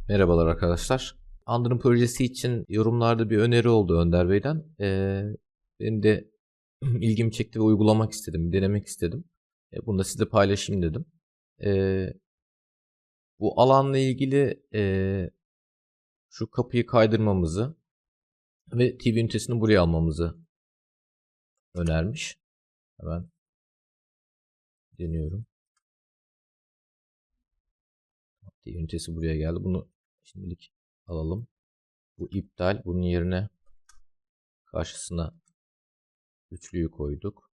Merhabalar arkadaşlar. Andır'ın projesi için yorumlarda bir öneri oldu Önder Bey'den. Benim de ilgimi çekti ve uygulamak istedim, denemek istedim. Bunu da size paylaşayım dedim. Eee, Bu alanla ilgili şu kapıyı kaydırmamızı ve TV ünitesini buraya almamızı önermiş. Hemen deniyorum. TV ünitesi buraya geldi. Bunu şimdilik alalım. Bu iptal. Bunun yerine karşısına üçlüyü koyduk.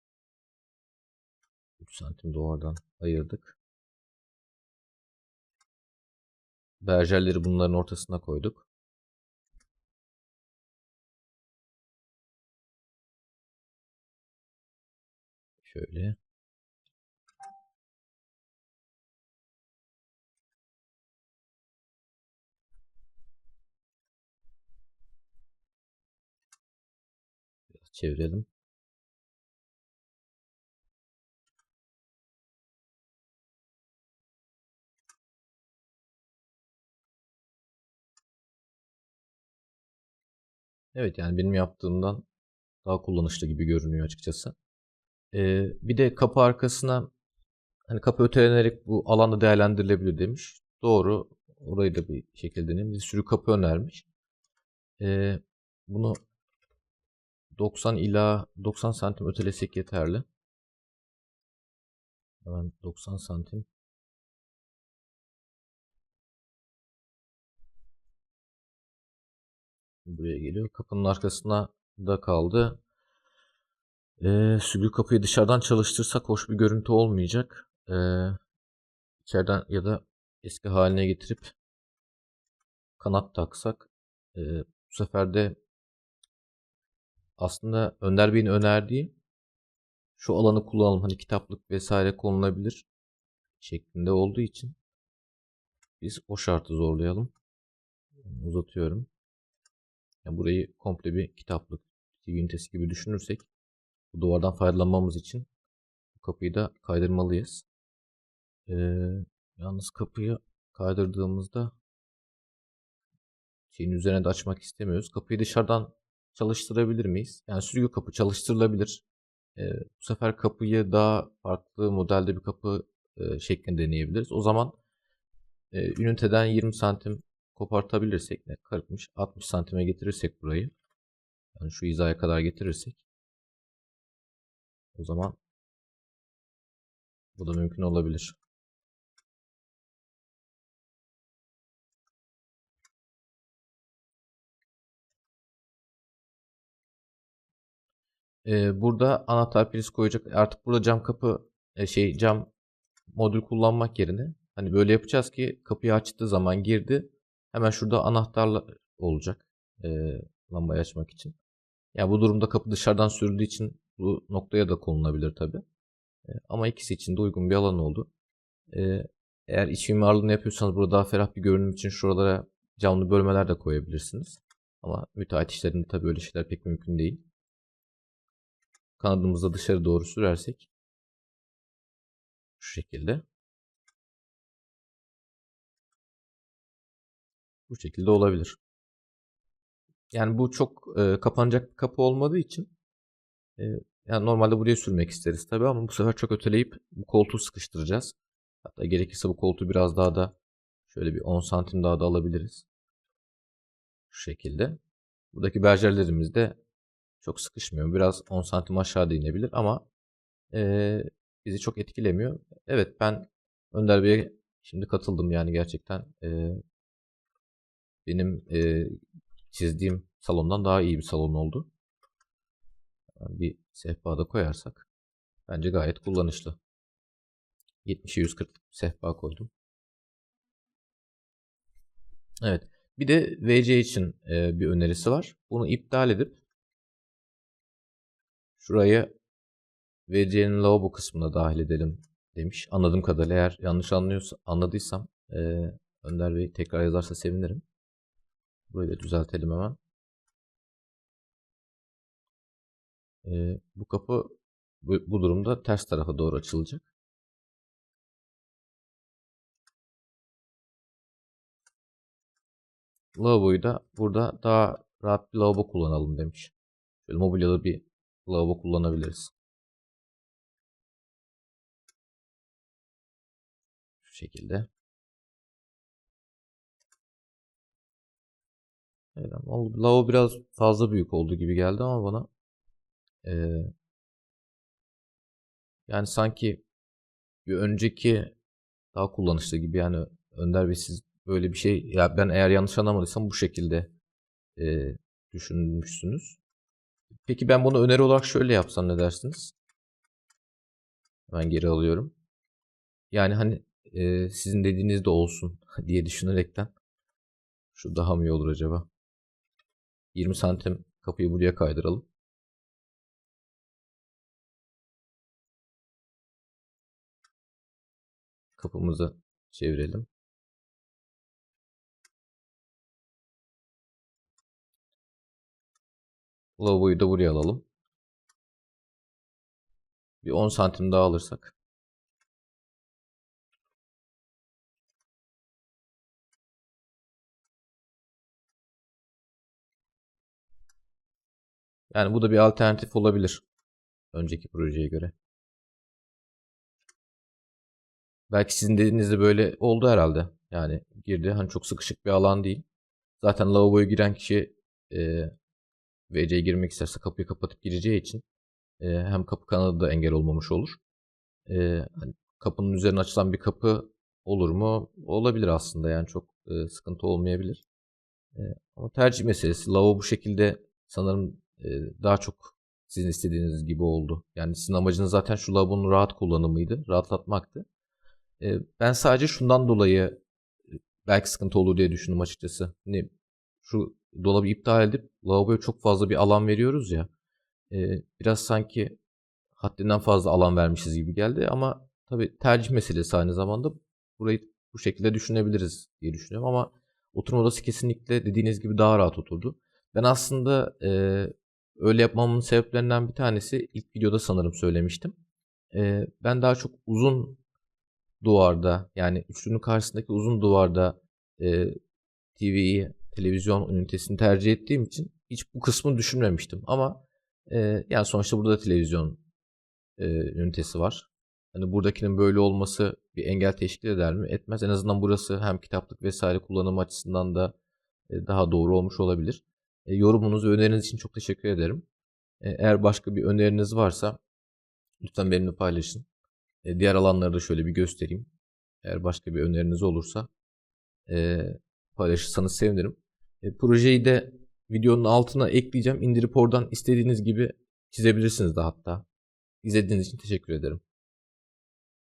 3 santim doğrudan ayırdık. Berjerleri bunların ortasına koyduk. Şöyle. Biraz çevirelim. Evet, yani benim yaptığımdan daha kullanışlı gibi görünüyor açıkçası. Bir de kapı arkasına hani kapı ötelenerek bu alanda değerlendirilebilir demiş. Doğru. Orayı da bir şekilde deneyim. Bir sürü kapı önermiş. Ee, Bunu 90 ila 90 santim ötelesek yeterli. Hemen 90 santim buraya geliyor. Kapının arkasına da kaldı. Sürgü kapıyı dışarıdan çalıştırsak hoş bir görüntü olmayacak. İçeriden ya da eski haline getirip kanat taksak bu sefer de aslında Önder Bey'in önerdiği şu alanı kullanalım hani kitaplık vesaire konulabilir şeklinde olduğu için biz o şartı zorlayalım. Uzatıyorum. Yani burayı komple bir kitaplık TV ünitesi gibi düşünürsek bu duvardan faydalanmamız için bu kapıyı da kaydırmalıyız. Yalnız kapıyı kaydırdığımızda şeyin üzerine de açmak istemiyoruz. Kapıyı dışarıdan çalıştırabilir miyiz? Yani sürgü kapı çalıştırılabilir. Bu sefer kapıyı daha farklı modelde bir kapı şeklinde deneyebiliriz. O zaman üniteden 20 santim kopartabilirsek, ne 40'mış 60 santime getirirsek burayı, yani şu hizaya kadar getirirsek o zaman bu da mümkün olabilir. Burada anahtar priz koyacak. Artık burada cam kapı cam modül kullanmak yerine hani böyle yapacağız ki kapıyı açtığı zaman girdi. Hemen şurada anahtarla olacak. Lambayı açmak için. Ya bu durumda kapı dışarıdan sürüldüğü için bu noktaya da konulabilir tabi. Ama ikisi için de uygun bir alan oldu. Ee, Eğer iç mimarlığını yapıyorsanız burada daha ferah bir görünüm için şuralara camlı bölmeler de koyabilirsiniz. Ama müteahhit işlerinde tabi öyle şeyler pek mümkün değil. Kanadımızı dışarı doğru sürersek şu şekilde. Bu şekilde olabilir. Yani bu çok kapanacak bir kapı olmadığı için e, yani normalde buraya sürmek isteriz tabii ama bu sefer çok öteleyip bu koltuğu sıkıştıracağız. Hatta gerekirse bu koltuğu biraz daha da şöyle bir 10 santim daha da alabiliriz. Şu şekilde. Buradaki berjerlerimiz de çok sıkışmıyor. Biraz 10 santim aşağıda inebilir ama e, bizi çok etkilemiyor. Evet, ben Önder Bey'e şimdi katıldım yani gerçekten benim çizdiğim salondan daha iyi bir salon oldu. Yani bir sehpa da koyarsak bence gayet kullanışlı. 70'e 140 sehpa koydum. Evet. Bir de VC için bir önerisi var. Bunu iptal edip şuraya VC'nin lavabo kısmına dahil edelim demiş. Anladığım kadarıyla eğer yanlış anladıysam Önder Bey tekrar yazarsa sevinirim. Burayı da düzeltelim hemen. Bu kapı bu durumda ters tarafa doğru açılacak. lavaboyu da burada daha rahat bir lavabo kullanalım demiş. Şöyle mobilyalı bir lavabo kullanabiliriz. Şu şekilde. Evet, lavabo biraz fazla büyük oldu gibi geldi ama bana. Yani sanki bir önceki daha kullanışlı gibi, yani Önder Bey siz böyle bir şey, ya ben eğer yanlış anlamadıysam bu şekilde düşünmüşsünüz. Peki ben bunu öneri olarak şöyle yapsam ne dersiniz? Hemen geri alıyorum. Yani hani sizin dediğiniz de olsun diye düşünerekten şu daha mı iyi olur acaba? 20 santim kapıyı buraya kaydıralım. Kapımızı çevirelim. Lavaboyu da buraya alalım. Bir 10 santim daha alırsak. Yani bu da bir alternatif olabilir önceki projeye göre. Belki sizin dediğinizde böyle oldu herhalde. Yani girdi, hani çok sıkışık bir alan değil. Zaten lavaboya giren kişi WC'ye girmek isterse kapıyı kapatıp gireceği için hem kapı kanadı da engel olmamış olur. Hani kapının üzerine açılan bir kapı olur mu? Olabilir aslında, yani çok sıkıntı olmayabilir. Ama tercih meselesi. Lavabo bu şekilde sanırım daha çok sizin istediğiniz gibi oldu. Yani sizin amacınız zaten şu lavabonun rahat kullanımıydı, rahatlatmaktı. Ben sadece şundan dolayı belki sıkıntı olur diye düşündüm açıkçası. Hani şu dolabı iptal edip lavaboya çok fazla bir alan veriyoruz ya. Biraz sanki haddinden fazla alan vermişiz gibi geldi ama tabii tercih meselesi aynı zamanda. Burayı bu şekilde düşünebiliriz diye düşünüyorum ama oturma odası kesinlikle dediğiniz gibi daha rahat oturdu. Ben aslında öyle yapmamın sebeplerinden bir tanesi ilk videoda sanırım söylemiştim. Ben daha çok uzun duvarda, yani üçlünün karşısındaki uzun duvarda TV'yi, televizyon ünitesini tercih ettiğim için hiç bu kısmını düşünmemiştim. Ama yani sonuçta burada da televizyon ünitesi var. Hani buradakinin böyle olması bir engel teşkil eder mi? Etmez. En azından burası hem kitaplık vesaire kullanım açısından da daha doğru olmuş olabilir. Yorumunuz ve öneriniz için çok teşekkür ederim. Eğer başka bir öneriniz varsa lütfen benimle paylaşın. Diğer alanları da şöyle bir göstereyim. Eğer başka bir öneriniz olursa paylaşırsanız sevinirim. Projeyi de videonun altına ekleyeceğim. İndirip oradan istediğiniz gibi çizebilirsiniz de hatta. İzlediğiniz için teşekkür ederim.